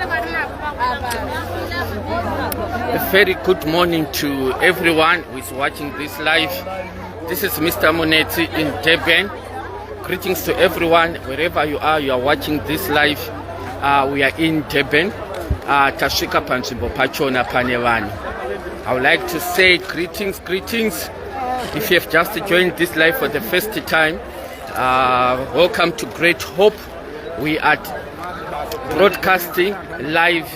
A very good morning to everyone who is watching this live. This is Mr. Munetsi in Durban. Greetings to everyone wherever you are watching this live. We are in Durban. Tasvika panzvimbo pachona pane vanhu. I would like to say greetings. If you have just joined this live for the first time, welcome to Great Hope. We are broadcasting live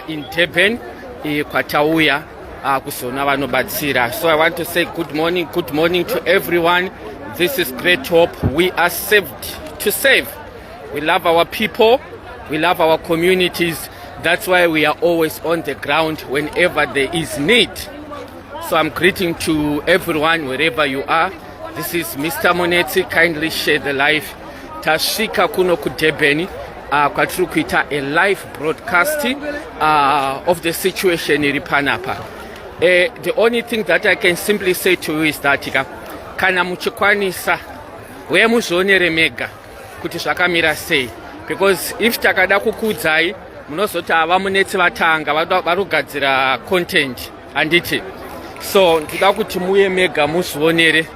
in Durban, Kwatauya, kusona vanobatsira. So I want to say good morning to everyone. This is Great Hope. We are saved to save. We love our people. We love our communities. That's why we are always on the ground whenever there is need. So I'm greeting to everyone wherever you are. This is Mr. Munetsi. Kindly share the live. Tasvika kuno kudebeni. Kwatiri kuita a live broadcasting of the situation iri panapa. The only thing that I can simply say to you is that kana muchikwanisa we muzvionere mega kuti zvakamira sei, because if takada kukudzai munozoti ava Munetsi vatanga varugadzira content handiti. So ndida kuti muye mega muzvionere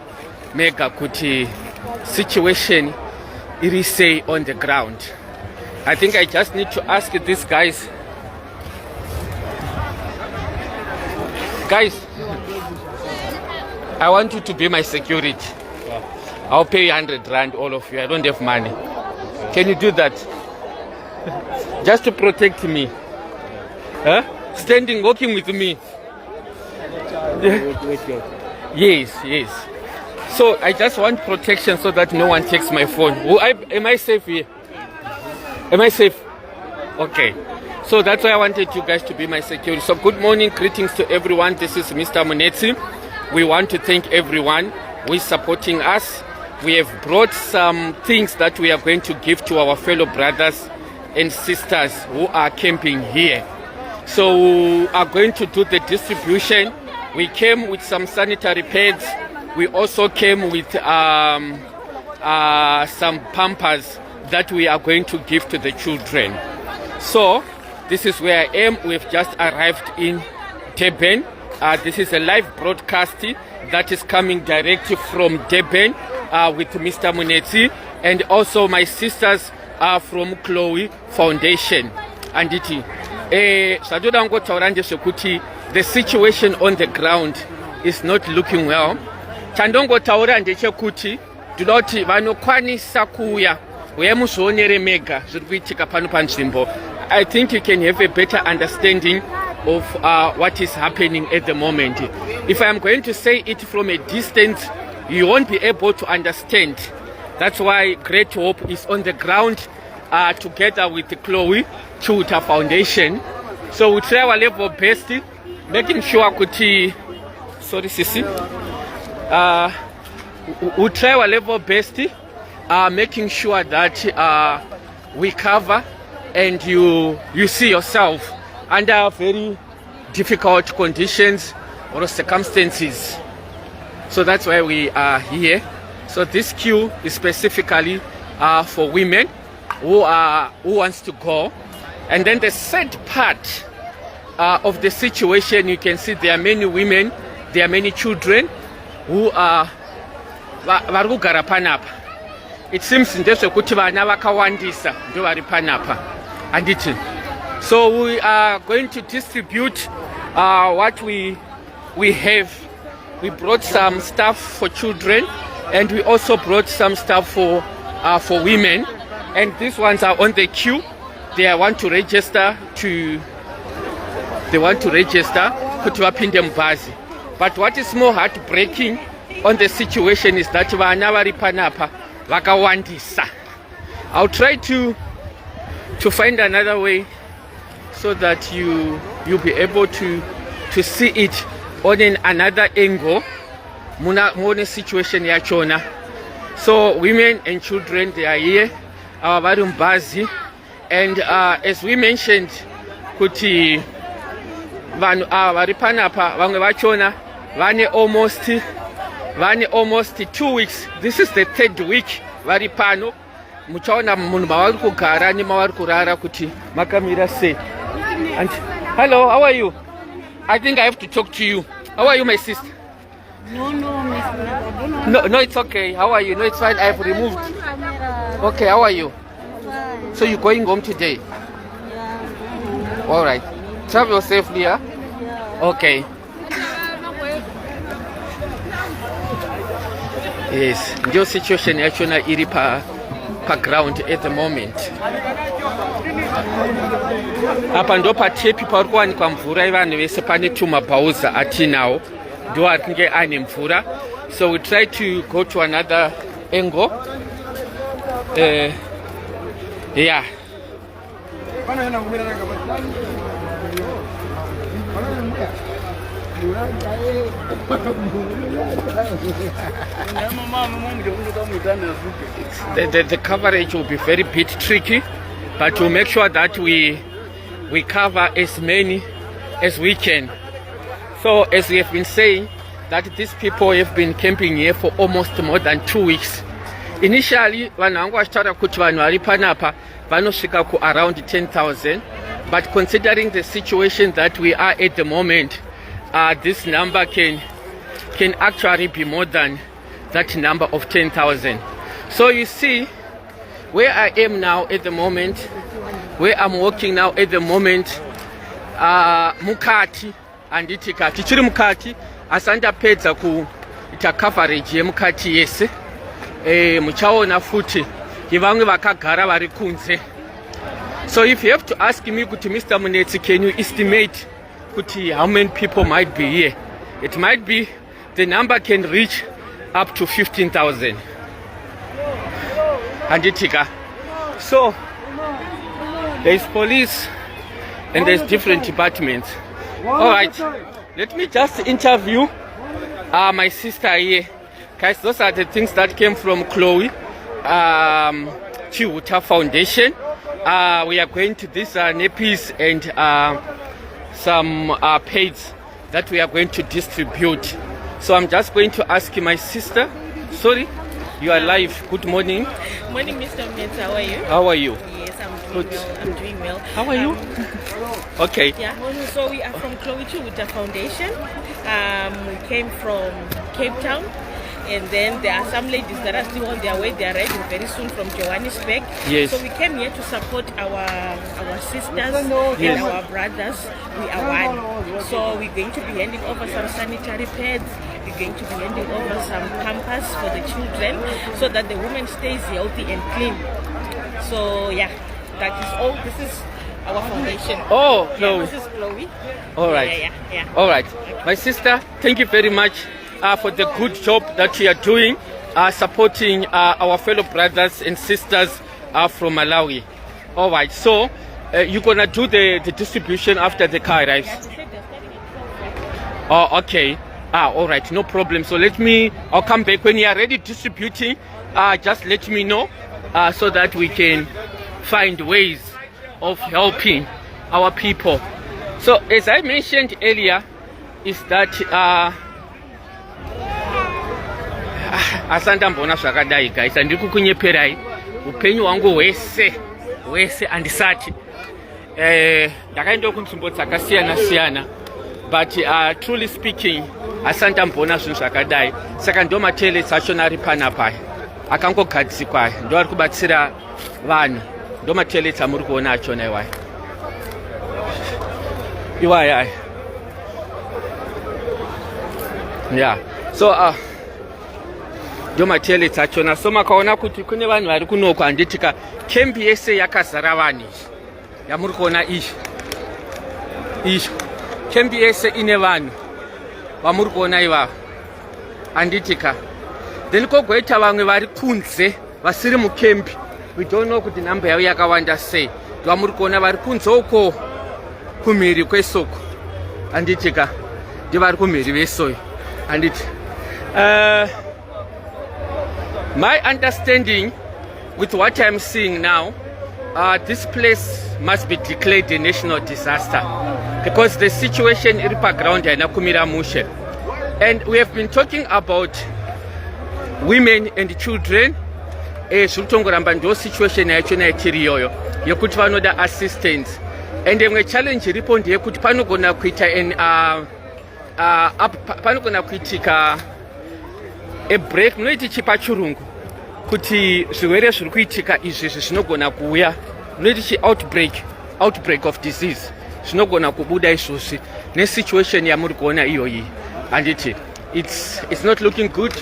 mega kuti situation iri sei on the ground. I think I just need to ask these guys. Guys, I want you to be my security. I'll pay you 100 rand, all of you. I don't have money. Can you do that? Just to protect me. Huh? Standing, walking with me. Yes. So I just want protection so that no one takes my phone. Am I safe here? Am I safe? Okay. So that's why I wanted you guys to be my security. So good morning, greetings to everyone. This is Mr. Munetsi. We want to thank everyone who is supporting us. We have brought some things that we are going to give to our fellow brothers and sisters who are camping here. So we are going to do the distribution. We came with some sanitary pads. We also came with some pampers that we are going to give to the children. So this is where I am. We've just arrived in Durban. This is a live broadcast that is coming directly from Durban with Mr. Munetsi, and also my sisters are from Chloe Foundation. And the situation on the ground is not looking well. Chandongotaura ndechekuti ndinoti vanokwanisa kuuya wemuzoonere mega zviri kuitika pano panzvimbo. I think you can have a better understanding of what is happening at the moment. If I am going to say it from a distance, you won't be able to understand. That's why Great Hope is on the ground together with the Chloe Chuta Foundation. So we try our level best, making sure kuti we try our level best, making sure that we cover and you see yourself under very difficult conditions or circumstances. So that's why we are here. So this queue is specifically for women who wants to go. And then the sad part of the situation, you can see there are many women, there are many children who are varugara panapa. It seems ndezvekuti vana vakawandisa ndo vari panapa handiti. So we are going to distribute what we have. We brought some stuff for children, and we also brought some stuff for women. And these ones are on the queue. They want to register kuti vapinde mubhazi. But what is more heartbreaking on the situation is that vana vari panapa vakawandisa. I'll try to find another way so that you'll be able to see it on another angle. Muna situation yachona. So women and children, they are here. Our varumbazi, and as we mentioned, kuti vanhu vari panapa vamwe vachona vane almost 2 weeks. This is the 3rd week vari pano. Muchaona munhu mavari kugara nemavari kurara kuti makamira sei. And hello, how are you? I think I have to talk to you. How are you, my sister? No, Miss Brother, I don't know. No, it's okay. How are you? No, it's fine. I have removed. Okay, how are you? Fine. So you're going home today? Yeah. All right. Travel safely, huh? Yeah. Okay. Yes, ndio situation yachona iri pa ground at the moment. Apa ndo pa tepi pari kuwanikwa mvura ivanhu vese pane tumabhauza atinawo ndo ari kunge ane mvura. So we try to go to another angle. Yeah. The coverage will be very bit tricky, but we'll make sure that we cover as many as we can. So as we have been saying, that these people have been camping here for almost more than 2 weeks. Initially, vanhu vangu vachitaura kuti vanhu vari panapa vanosvika ku around 10,000, but considering the situation that we are at the moment, this number can actually be more than that number of 10,000. So you see, where I am now at the moment, where I'm walking now at the moment, mukati anditi kati chiri mukati asandapedza kuita coverage yemukati yese. Muchaona futi ivamwe vakagara vari kunze. So if you have to ask me kuti Mr. Munetsi, can you estimate kuti how many people might be here? It might be the number can reach up to 15,000. Anditika. So there's police and there's different departments. All right, let me just interview my sister here. Guys, those are the things that came from Chloe Chihuta Foundation. We are going to these nappies and some pads that we are going to distribute. So I'm just going to ask my sister. Sorry, you are live. Good morning. Morning, Mr. Mnetz. How are you? How are you? Yes, I'm doing Good. well. I'm doing well. How are you? Okay. Yeah. So we are from Chloe Chihuta Foundation. We came from Cape Town. And then there are some ladies that are still on their way. They are arriving very soon from Johannesburg. Yes. So we came here to support our sisters Yes. and our brothers. We are one. So we're going to be handing over some sanitary pads. We're going to be handing over some pampers for the children so that the woman stays healthy and clean. So yeah, that is all. This is our foundation. Oh, Yeah, Chloe. this is Chloe. All right. Yeah. All right. My sister, thank you very much for the good job that you are doing, supporting our fellow brothers and sisters from Malawi. All right. So you're going to do the distribution after the car arrives? Oh, okay. All right. No problem. So I'll come back when you are ready distributing. Just let me know so that we can find ways of helping our people. So as I mentioned earlier, is that asandambona zvakadai guys, andiri kukunyeperai upenyu hwangu hwese handisati ndakaenda kunzvimbo dzakasiyana siyana, but truly speaking asandambona zvinhu zvakadai, saka ndo matelesi achona ari panapa akangogadzikwa ndo ari kubatsira vanhu, ndo matelesi amuri kuona achona iwaya. Yeah. So ndo matelesi achona. So makaona kuti kune vanhu vari kunoko, handitika kembi yese yakazara vanhu yamuri kuona izvi kembi yese ine vanhu vamuri kuona ivavo, handitika. Then kogoita vamwe vari kunze vasiri mukembi, we don't know kuti namba yavo yakawanda sei, ndo vamuri kuona vari kunze uko kumhiri kwesoko, handitika, ndo vari kumhiri vesoyo, handiti. My understanding with what I'm seeing now, this place must be declared a national disaster because the situation in the ground is kumira mushe. And we have been talking about women and children. Zvitongoramba ndo situation yachona ichiri iyoyo yekuti vanoda assistance. and imwe challenge iripo ndeyekuti panogona kuita panogona kuitika a break munoiti chipachirungu kuti zvirwere zviri kuitika izvezvi zvinogona kuuya munoiti chi outbreak of disease zvinogona kubuda izvozvi nesituation yamuri kuona iyoyi handiti it's not looking good,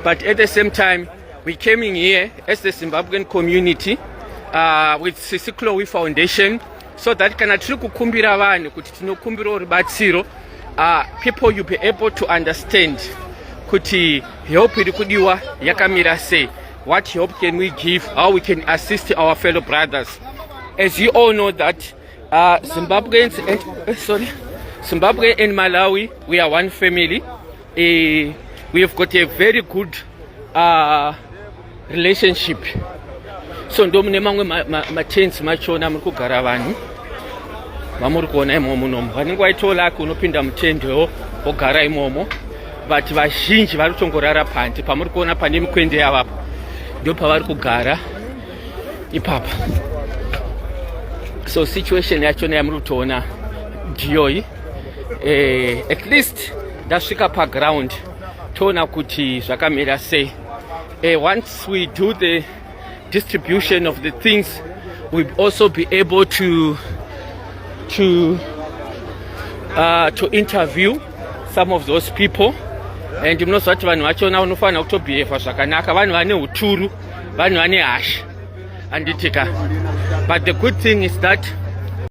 but at the same time we came in here as the Zimbabwean community with Sisi Chloe Foundation so that kana tiri kukumbira vanhu kuti tinokumbira rubatsiro people will be able to understand kuti help iri kudiwa yakamira sei, what help can we give, how we can assist our fellow brothers. As you all know that Zimbabwe and Malawi, we are one family. We have got a very good relationship. So ndo mune mamwe matents machona muri kugara vanhu vamuri kuona imomo nomo vanenge vaitola kunopinda mutendewo ogara imomo, but vazhinji vari kutongorara panze pamuri kuona pane mikwende yavapo ndo pavari kugara ipapa. So situation yachona yamuri kutoona ndiyoyi. At least ndasvika paground toona kuti zvakamira sei. Once we do the distribution of the things, we'll also be able to interview some of those people. And munozwa kuti vanhu vachona unofanira kutobhihevha zvakanaka, vanhu vane uturu, vanhu vane hasha handitika. But the good thing is that